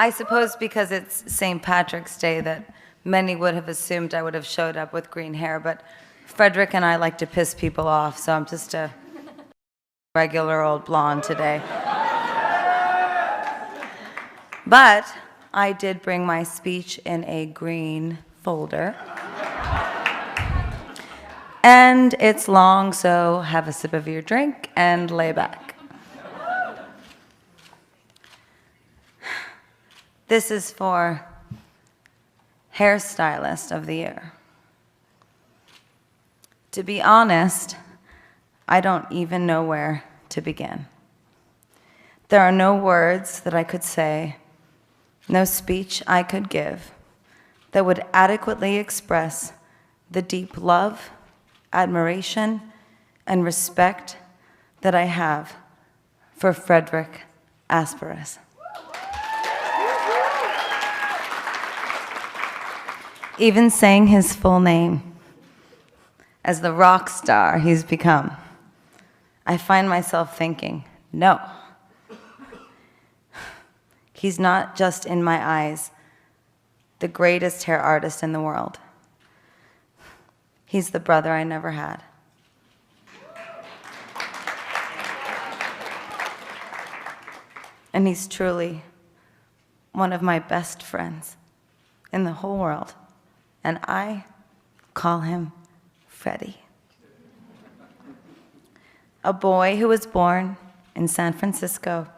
I suppose because it's St. Patrick's Day that many would have assumed I would have showed up with green hair, but Frederic and I like to piss people off, so I'm just a regular old blonde today. But I did bring my speech in a green folder. And it's long, so have a sip of your drink and lay back. This is for Hairstylist of the Year. To be honest, I don't even know where to begin. There are no words that I could say, no speech I could give that would adequately express the deep love, admiration, and respect that I have for Frederic Aspiras. Even saying his full name, as the rock star he's become, I find myself thinking, no. He's not just, in my eyes, the greatest hair artist in the world. He's the brother I never had. And he's truly one of my best friends in the whole world. And I call him Freddie. A boy who was born in San Francisco,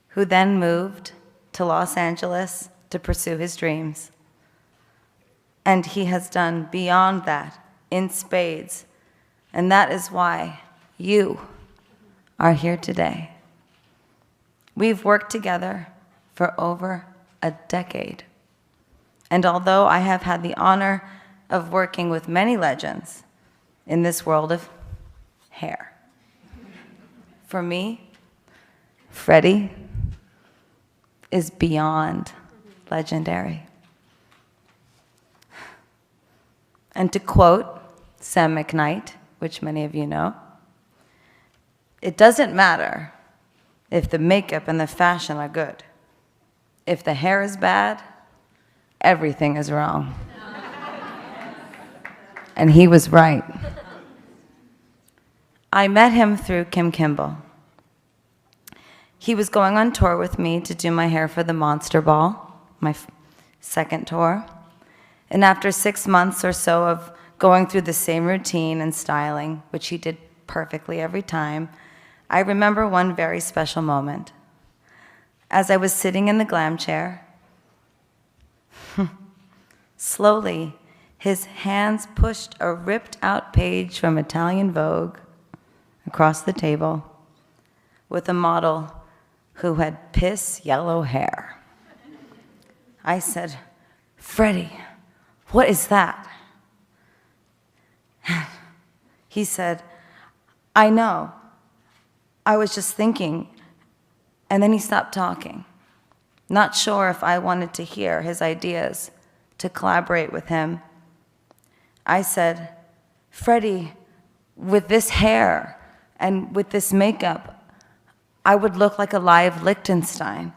who then moved to Los Angeles to pursue his dreams. And he has done beyond that in spades. And that is why you are here today. We've worked together for over a decade. And although I have had the honor of working with many legends in this world of hair, for me, Freddie is beyond legendary. And to quote Sam McKnight, which many of you know, it doesn't matter if the makeup and the fashion are good. If the hair is bad, everything is wrong. And he was right. I met him through Kim Kimball. He was going on tour with me to do my hair for the Monster Ball, my second tour. And after 6 months or so of going through the same routine and styling, which he did perfectly every time, I remember one very special moment. As I was sitting in the glam chair, slowly, his hands pushed a ripped-out page from Italian Vogue across the table with a model who had piss yellow hair. I said, "Freddie, what is that?" He said, "I know. I was just thinking." And then he stopped talking, not sure if I wanted to hear his ideas to collaborate with him. I said, "Freddie, with this hair and with this makeup, I would look like a live Liechtenstein."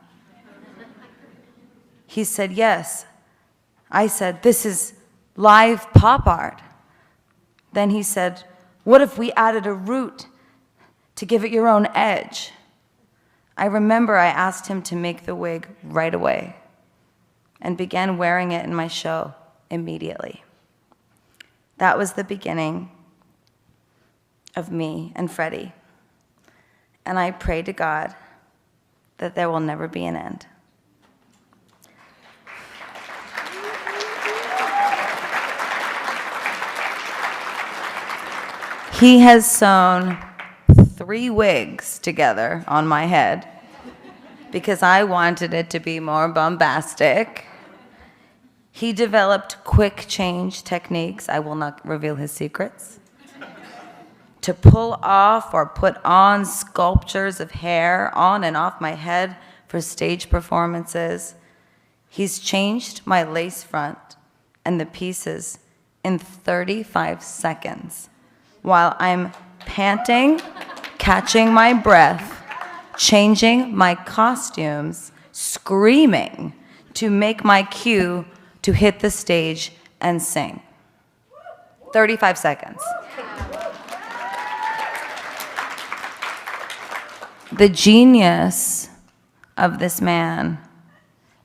He said, "Yes." I said, "This is live pop art." Then he said, "What if we added a root to give it your own edge?" I remember I asked him to make the wig right away and began wearing it in my show immediately. That was the beginning of me and Freddie. And I pray to God that there will never be an end. He has sewn 3 wigs together on my head because I wanted it to be more bombastic. He developed quick change techniques, I will not reveal his secrets, to pull off or put on sculptures of hair on and off my head for stage performances. He's changed my lace front and the pieces in 35 seconds while I'm panting, catching my breath, changing my costumes screaming to make my cue to hit the stage and sing. 35 seconds. The genius of this man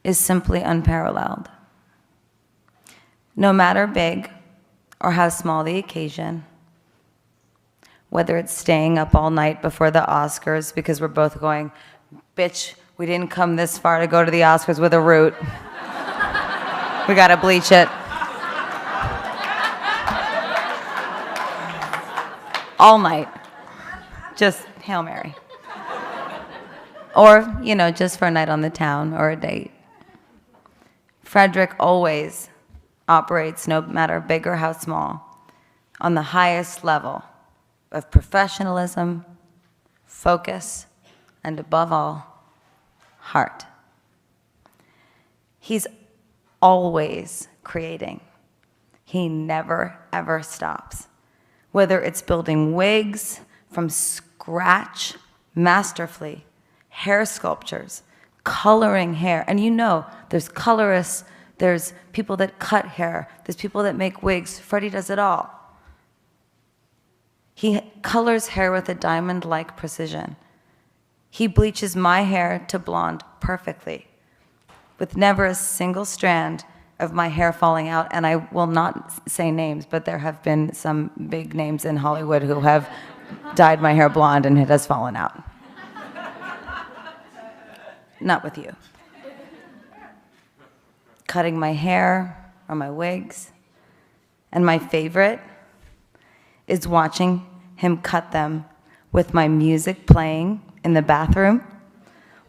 is simply unparalleled. No matter big or how small the occasion, whether it's staying up all night before the Oscars because we're both going, bitch, we didn't come this far to go to the Oscars with a root. We gotta bleach it. All night. Just Hail Mary. Or, just for a night on the town or a date. Frederic always operates, no matter big or how small, on the highest level of professionalism, focus, and above all, heart. He's always creating. He never, ever stops. Whether it's building wigs from scratch, masterfully, hair sculptures, coloring hair. And there's colorists, there's people that cut hair, there's people that make wigs. Freddie does it all. He colors hair with a diamond-like precision. He bleaches my hair to blonde perfectly, with never a single strand of my hair falling out. And I will not say names, but there have been some big names in Hollywood who have dyed my hair blonde and it has fallen out. Not with you. Cutting my hair or my wigs. And my favorite is watching him cut them with my music playing in the bathroom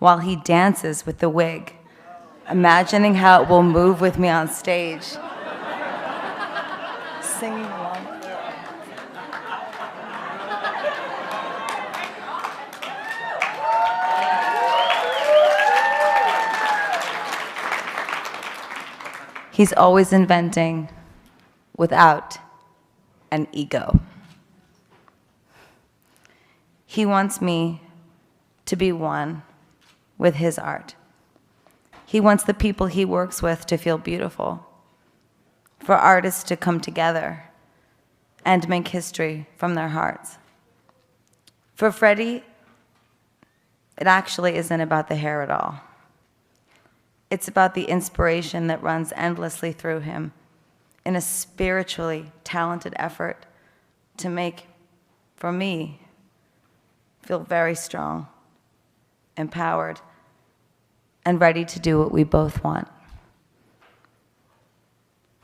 while he dances with the wig, imagining how it will move with me on stage. Singing along. He's always inventing without an ego. He wants me to be one with his art. He wants the people he works with to feel beautiful, for artists to come together and make history from their hearts. For Freddie, it actually isn't about the hair at all. It's about the inspiration that runs endlessly through him in a spiritually talented effort to make, for me, feel very strong, empowered, and ready to do what we both want.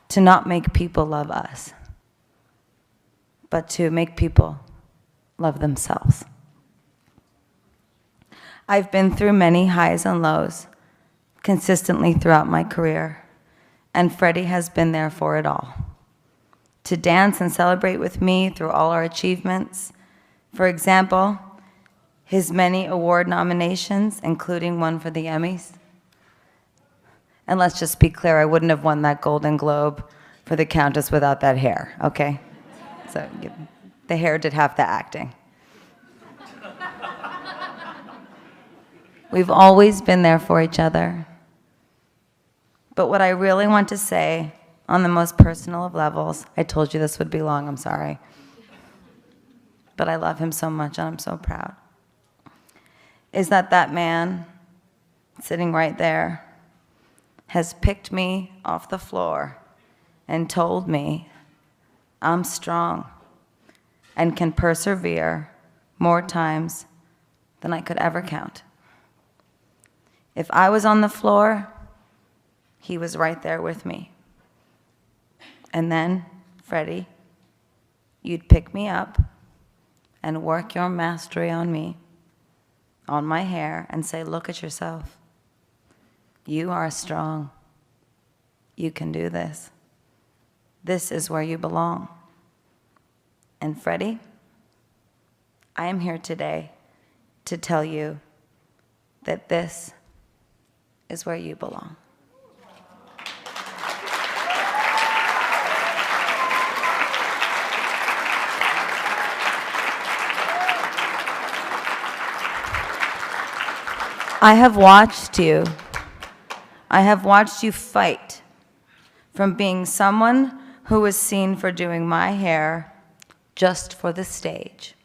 To not make people love us, but to make people love themselves. I've been through many highs and lows consistently throughout my career, and Freddie has been there for it all. To dance and celebrate with me through all our achievements. For example, his many award nominations, including one for the Emmys. And let's just be clear, I wouldn't have won that Golden Globe for the Countess without that hair, okay? So the hair did half the acting. We've always been there for each other. But what I really want to say on the most personal of levels, I told you this would be long, I'm sorry. But I love him so much and I'm so proud, is that man sitting right there has picked me off the floor and told me I'm strong and can persevere more times than I could ever count. If I was on the floor, he was right there with me. And then, Freddie, you'd pick me up and work your mastery on me, on my hair, and say, look at yourself. You are strong. You can do this. This is where you belong. And Freddie, I am here today to tell you that this is where you belong. I have watched you I have watched you fight from being someone who was seen for doing my hair just for the stage,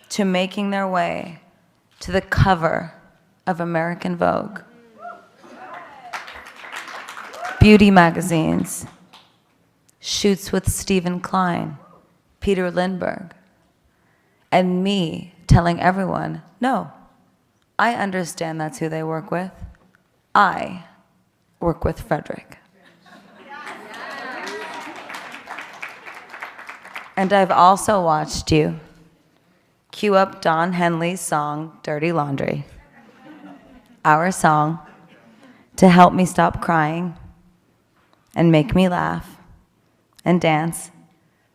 to making their way to the cover of American Vogue, beauty magazines, shoots with Stephen Klein, Peter Lindbergh, and me telling everyone, no, I understand that's who they work with. I work with Frederic. And I've also watched you cue up Don Henley's song, Dirty Laundry, our song, to help me stop crying and make me laugh and dance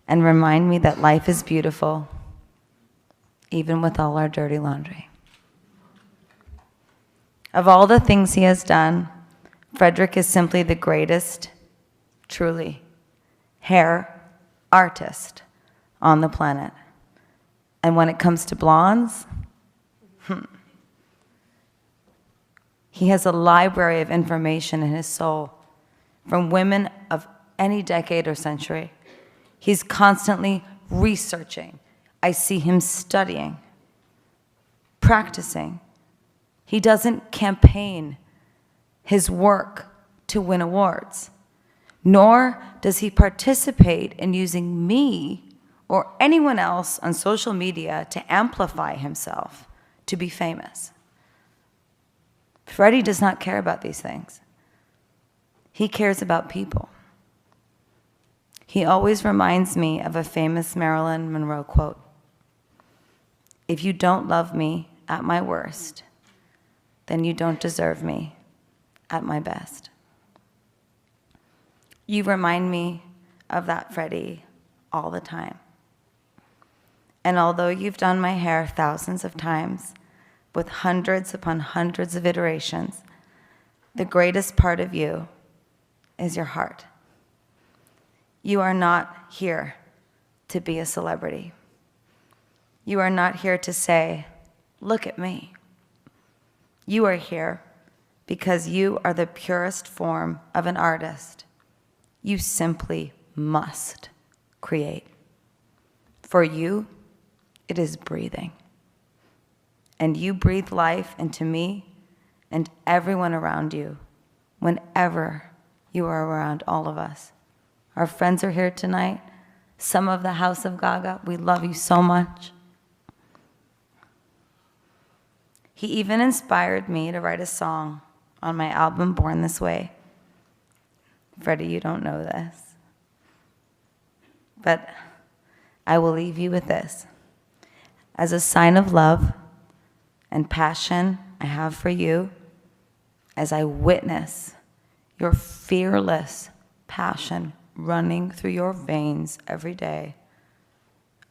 and remind me that life is beautiful, even with all our dirty laundry. Of all the things he has done, Frederic is simply the greatest, truly, hair artist on the planet. And when it comes to blondes, he has a library of information in his soul from women of any decade or century. He's constantly researching. I see him studying, practicing. He doesn't campaign his work to win awards, nor does he participate in using me or anyone else on social media to amplify himself to be famous. Freddie does not care about these things. He cares about people. He always reminds me of a famous Marilyn Monroe quote: "If you don't love me at my worst, then you don't deserve me at my best." You remind me of that, Freddie, all the time. And although you've done my hair thousands of times, with hundreds upon hundreds of iterations, the greatest part of you is your heart. You are not here to be a celebrity. You are not here to say, look at me. You are here because you are the purest form of an artist. You simply must create. For you, it is breathing. And you breathe life into me and everyone around you whenever you are around all of us. Our friends are here tonight. Some of the House of Gaga, we love you so much. He even inspired me to write a song on my album, Born This Way. Freddie, you don't know this. But I will leave you with this. As a sign of love and passion I have for you, as I witness your fearless passion running through your veins every day,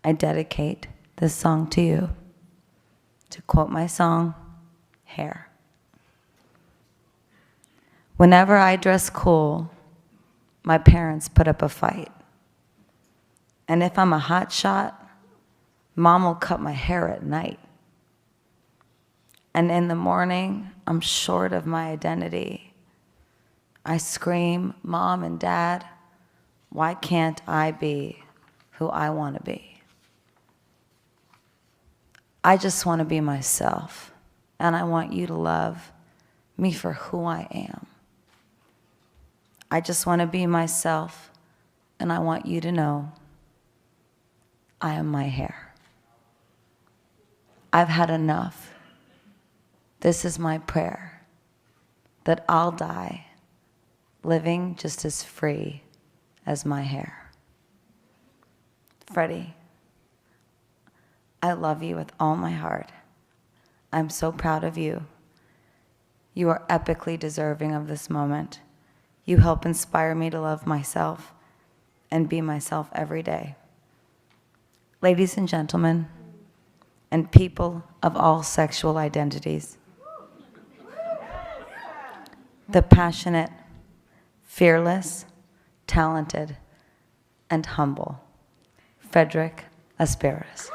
I dedicate this song to you. To quote my song, Hair. Whenever I dress cool, my parents put up a fight. And if I'm a hot shot, Mom will cut my hair at night. And in the morning, I'm short of my identity. I scream, Mom and Dad, why can't I be who I want to be? I just want to be myself, and I want you to love me for who I am. I just want to be myself, and I want you to know I am my hair. I've had enough. This is my prayer, that I'll die living just as free as my hair. Freddie, I love you with all my heart. I'm so proud of you. You are epically deserving of this moment. You help inspire me to love myself and be myself every day. Ladies and gentlemen, and people of all sexual identities, the passionate, fearless, talented, and humble Frederic Aspiras.